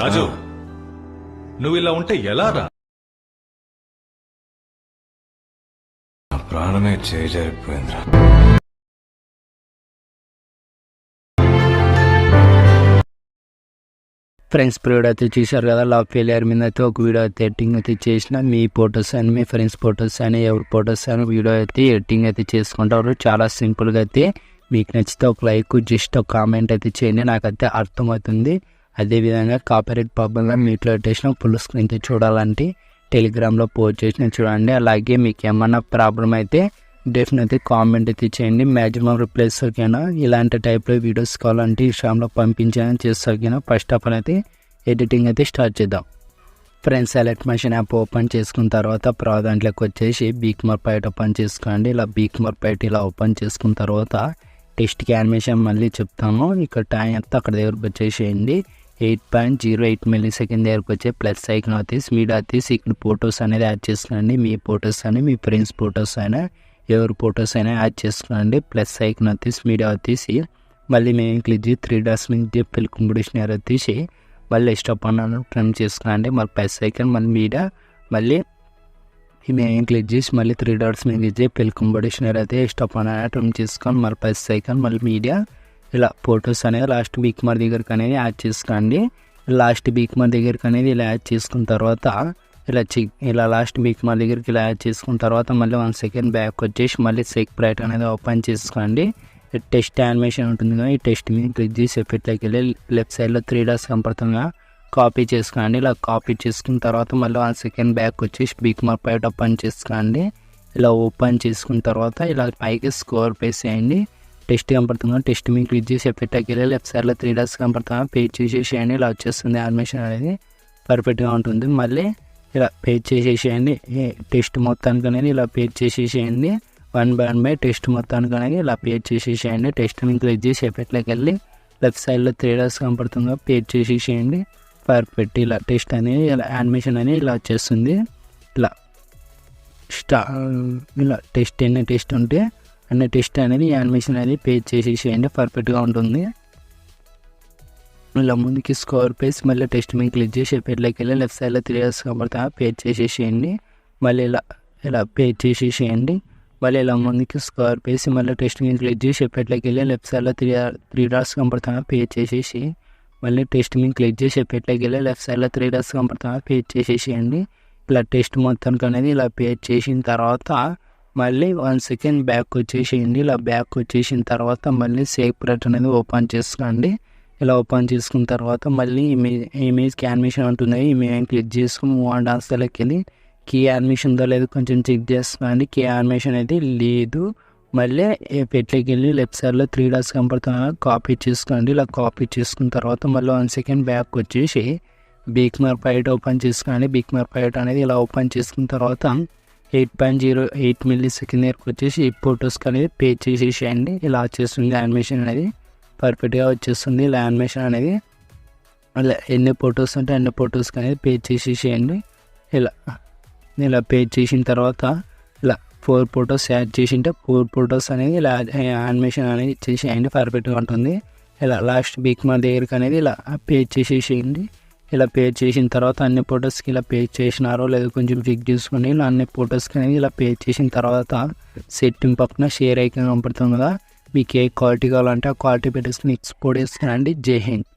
రాజు నువ్వు ఇలా ఉంటే ఎలా రా? ప్రాణమే చేజారిపోయిందిరా. ఫ్రెండ్స్ వీడియో అయితే చూశారు కదా, లవ్ ఫెయిలియర్ మీద అయితే ఒక వీడియో అయితే ఎడిటింగ్ అయితే చేసిన. మీ ఫొటోస్ అని మీ ఫ్రెండ్స్ ఫొటోస్ అని ఎవరి ఫొటోస్ అని వీడియో అయితే ఎడిటింగ్ అయితే చేసుకుంటారు. చాలా సింపుల్గా అయితే మీకు నచ్చితే ఒక లైక్ జస్ట్ ఒక కామెంట్ అయితే చేయండి, నాకైతే అర్థమవుతుంది. అదేవిధంగా కాపీరైట్ ప్రాబ్లంగా మీట్లో పెట్టేసిన ఫుల్ స్క్రీన్ అయితే చూడాలంటే టెలిగ్రామ్లో పోస్ట్ చేసిన చూడండి. అలాగే మీకు ఏమన్నా ప్రాబ్లం అయితే డెఫినెట్లీ కామెంట్ అయితే చేయండి. మ్యాక్సిమం రిప్లైస్ ఓకేనా. ఇలాంటి టైప్లో వీడియోస్ కావాలంటే ఇన్స్టాగ్రామ్లో పంపించాలని చేస్తాను. ఫస్ట్ ఆఫ్ ఆల్ అయితే ఎడిటింగ్ అయితే స్టార్ట్ చేద్దాం. Friends select machine app open చేసుకున్న తర్వాత దాంట్లోకి వచ్చేసి బీక్మర్ పైట్ ఓపెన్ చేసుకోండి. ఇలా బీక్మర్ పైట్ ఇలా ఓపెన్ చేసుకున్న తర్వాత టెస్ట్కి యానిమేషన్ మళ్ళీ చెప్తాము. ఇక్కడ టైం అంతా అక్కడ దగ్గరకు వచ్చేసేయండి. 8.08 మిల్లీ-సెకండ్ దగ్గరకు వచ్చే ప్లస్ ఐకాన్ వచ్చేసి మీడియా వచ్చేసి ఇక్కడ ఫొటోస్ అనేది యాడ్ చేసుకోండి. మీ ఫొటోస్ అని మీ ఫ్రెండ్స్ ఫొటోస్ అయినా ఎవరి ఫొటోస్ అయినా యాడ్ చేసుకోండి. ప్లస్ ఐకాన్ వచ్చేసి మీడియా వచ్చేసి మళ్ళీ మేము క్లిక్ చేసి 3 డాట్స్ మీద ఫిల్ కంప్యూటేషన్ వచ్చేసి మళ్ళీ స్టాప్ అన్నాను ట్రిమ్ చేసుకోండి. మళ్ళీ ప్లస్ ఐకాన్ మళ్ళీ మీడియా మళ్ళీ మేము క్లిక్ చేసి మళ్ళీ 3 డాట్స్ మీద క్లిక్ చేసి ఫిల్ కంప్యూటేషన్ అయితే స్టాప్ అన్నాను ట్రిమ్ చేసుకొని మళ్ళీ ప్లస్ ఐకాన్ మళ్ళీ మీడియా ఇలా ఫొటోస్ అనేది లాస్ట్ బీక్మర్ దగ్గరికి అనేది యాడ్ చేసుకోండి. లాస్ట్ బీక్మర్ దగ్గరికి అనేది ఇలా యాడ్ చేసుకున్న తర్వాత ఇలా లాస్ట్ బీక్మర్ దగ్గరికి ఇలా యాడ్ చేసుకున్న తర్వాత మళ్ళీ 1 సెకండ్ బ్యాక్ వచ్చేసి మళ్ళీ సెక్ బ్రైట్ అనేది ఓపెన్ చేసుకోండి. టెస్ట్ యానిమేషన్ ఉంటుంది కదా, ఈ టెస్ట్ మీద క్లిక్ చేసి ఎఫెక్ట్లోకి వెళ్ళి లెఫ్ట్ సైడ్లో 3 డాట్స్ కనపడుతుందిగా కాపీ చేసుకోండి. ఇలా కాపీ చేసుకున్న తర్వాత మళ్ళీ 1 సెకండ్ బ్యాక్ వచ్చేసి బీక్మర్ పైట్ ఓపెన్ చేసుకోండి. ఇలా ఓపెన్ చేసుకున్న తర్వాత ఇలా పైకి స్కోర్ పేస్ చేయండి. టెస్ట్ కనపడుతుంది, టెస్ట్ మీద క్లిక్ చేసి ఎఫెక్ట్కి వెళ్ళి లెఫ్ట్ సైడ్లో 3 డాట్స్ కనపడుతుంది పేజ్ చేసేసేయండి. ఇలా వచ్చేస్తుంది యానిమేషన్ అనేది పర్ఫెక్ట్గా ఉంటుంది. మళ్ళీ ఇలా పేజ్ చేసేసేయండి. టెస్ట్ మొత్తానికి అనేది ఇలా పేజ్ చేసేసేయండి. 1 బై టెస్ట్ మొత్తానికి అనేది ఇలా పేజ్ చేసేసేయండి. టెస్ట్ మీద క్లిక్ చేసి ఎఫెక్ట్లోకి వెళ్ళి లెఫ్ట్ సైడ్లో 3 డాట్స్ కనపడుతుంది పేజ్ చేసేసేయండి. పర్ఫెక్ట్ ఇలా టెస్ట్ అనేది ఇలా యానిమేషన్ అనేది ఇలా వచ్చేస్తుంది. ఇలా ఇలా టెస్ట్ ఉంటే అన్ని టెస్ట్ అనేది యానిమేషన్ అనేది పేజ్ చేసేసేయండి. పర్ఫెక్ట్గా ఉంటుంది. ఇలా ముందుకి స్కోర్ పేజ్ మళ్ళీ టెస్ట్ మీద క్లిక్ చేసి ఎఫెక్ట్లోకి వెళ్ళి లెఫ్ట్ సైడ్లో 3 డాట్స్ కనపడతా పేజ్ చేసేసేయండి. మళ్ళీ ఇలా పేజ్ చేసేసేయండి. మళ్ళీ ఇలా ముందుకి స్కోర్ పేజ్ మళ్ళీ టెస్ట్ మీద క్లిక్ చేసి ఎఫెక్ట్లోకి వెళ్ళి లెఫ్ట్ సైడ్లో 3 డాట్స్ కనపడతా పేజ్ చేసేసి మళ్ళీ టెస్ట్ మీద క్లిక్ చేసి ఎఫెక్ట్లోకి వెళ్ళి లెఫ్ట్ సైడ్లో 3 డాట్స్ కనపడతా పేజ్ చేసేసేయండి. ఇలా టెస్ట్ మొత్తానికి అనేది ఇలా పేజ్ చేసిన తర్వాత మళ్ళీ 1 సెకండ్ బ్యాక్ వచ్చేసేయండి. ఇలా బ్యాక్ వచ్చేసిన తర్వాత మళ్ళీ సేక్ బ్రైట్ అనేది ఓపెన్ చేసుకోండి. ఇలా ఓపెన్ చేసుకున్న తర్వాత మళ్ళీ ఇమేజ్కి యానిమేషన్ ఉంటుంది, ఇమేజ్ క్లిక్ చేసుకుని మూవ్ అండ్ డాన్స్లోకి వెళ్ళి కీ యానిమేషన్ ఉందో లేదో కొంచెం చెక్ చేసుకోండి. కీ యానిమేషన్ అయితే లేదు. మళ్ళీ ఎఫెక్ట్లోకి వెళ్ళి లెఫ్ట్ సైడ్లో 3 డాట్స్ కనపడుతున్నా కాపీ చేసుకోండి. ఇలా కాపీ చేసుకున్న తర్వాత మళ్ళీ 1 సెకండ్ బ్యాక్ వచ్చేసి బీక్మర్ పైట్ ఓపెన్ చేసుకోండి. బీక్మర్ పైట్ అనేది ఇలా ఓపెన్ చేసుకున్న తర్వాత 8.08 మిల్లీ-సెకండ్ దగ్గరకు వచ్చేసి ఈ ఫొటోస్కి అనేది పేజ్ చేసేసేయండి. ఇలా వచ్చేస్తుంది యానిమేషన్ అనేది పర్ఫెక్ట్గా వచ్చేస్తుంది. ఇలా యానిమేషన్ అనేది ఇలా ఎన్ని ఫొటోస్ ఉంటే అన్ని ఫొటోస్కి అనేది పేజ్ చేసేసేయండి. ఇలా పేజ్ చేసిన తర్వాత ఇలా 4 ఫొటోస్ యాడ్ చేసింటే 4 ఫొటోస్ అనేది ఇలా యానిమేషన్ అనేది ఇచ్చేసేయండి. పర్ఫెక్ట్గా ఉంటుంది. ఇలా లాస్ట్ బీక్మర్ దగ్గరికి అనేది ఇలా పేజ్ చేసేసేయండి. ఇలా పేజ్ చేసిన తర్వాత అన్ని ఫొటోస్కి ఇలా పేజ్ చేసినారో లేదో కొంచెం చెక్ చేసుకుని ఇలా అన్ని ఫొటోస్కి అనేది ఇలా పేజ్ చేసిన తర్వాత సెట్టింగ్ పక్కన షేర్ ఐకాన్ కనపడుతుంది కదా, మీకు ఏ క్వాలిటీ కావాలంటే ఆ క్వాలిటీ పెట్టేసుకుని ఎక్స్పోర్ట్ చేసుకునండి. జై హింద్.